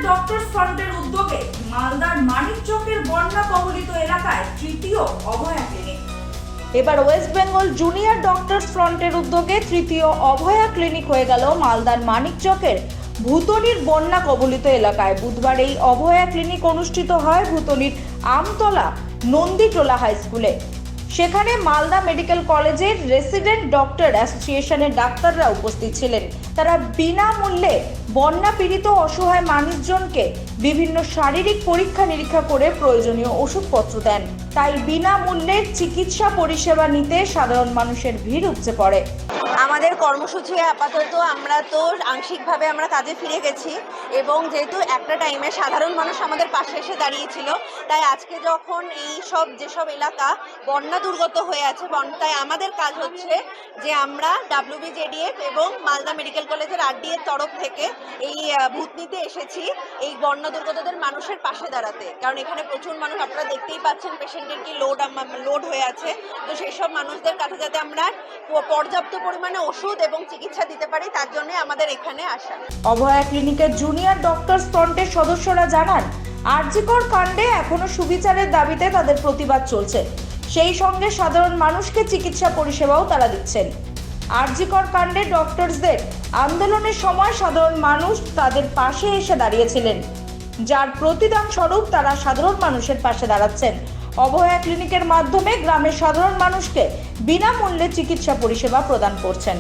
Doctors ফ্রন্টের উদ্যোগে মালদার মানিকচকের বন্যা কবলিত এলাকায় তৃতীয় অভয়া ক্লিনিক। এবার ওয়েস্ট বেঙ্গল জুনিয়র ডক্টরস ফ্রন্টের উদ্যোগে তৃতীয় অভয়া ক্লিনিক হয়ে গেল মালদার মানিকচকের ভুতনির বন্যা কবলিত এলাকায়। বুধবার এই অভয়া ক্লিনিক অনুষ্ঠিত হয় ভুতনির আমতলা নন্দীটোলা হাই স্কুলে। সেখানে মালদা মেডিকেল কলেজের রেসিডেন্ট ডক্টর অ্যাসোসিয়েশনের ডাক্তাররা উপস্থিত ছিলেন। তারা বিনামূল্যে বন্যা পীড়িত অসহায় মানুষজনকে বিভিন্ন শারীরিক পরীক্ষা নিরীক্ষা করে প্রয়োজনীয় ওষুধপত্র দেন। তাই বিনামূল্যে চিকিৎসা পরিষেবা নিতে সাধারণ মানুষের ভিড় উপচে পড়ে। আমাদের কর্মসূচি আপাতত আমরা তো আংশিকভাবে আমরা কাজে ফিরে গেছি এবং যেহেতু একটা টাইমে সাধারণ মানুষ আমাদের পাশে এসে দাঁড়িয়েছিল, তাই আজকে যখন যেসব এলাকা বন্যা দুর্গত হয়ে আছে তাই আমাদের কাজ হচ্ছে যে আমরা WBJDF এবং মালদা মেডিকেল কলেজের RD-এর তরফ থেকে এই ভুতনিতে এসেছি এই বন্যা দুর্গতদের মানুষের পাশে দাঁড়াতে। কারণ এখানে প্রচুর মানুষ, আপনারা দেখতেই পাচ্ছেন পেশেন্টের কি লোড হয়ে আছে। তো সেই সব মানুষদের কাছে যাতে আমরা পর্যাপ্ত পরিমাণে ওষুধ এবং চিকিৎসা দিতে পারি, তার জন্য আমাদের এখানে আসা। অভয়া ক্লিনিকের জুনিয়র ডক্টরস ফ্রন্টের সদস্যরা জানান, আরজিকর কাণ্ডে এখনো সুবিচারের দাবিতে তাদের প্রতিবাদ চলছে। সেই সঙ্গে সাধারণ মানুষকে চিকিৎসা পরিষেবাও তারা দিচ্ছেন। আরজিকর কাণ্ডে ডক্টরসদের আন্দোলনের সময় সাধারণ মানুষ তাদের পাশে এসে দাঁড়িয়েছিলেন, যার প্রতিদান স্বরূপ তারা সাধারণ মানুষের পাশে দাঁড়াচ্ছেন। অভয়া ক্লিনিকের মাধ্যমে গ্রামের সাধারণ মানুষকে বিনামূল্যে চিকিৎসা পরিষেবা প্রদান করছেন।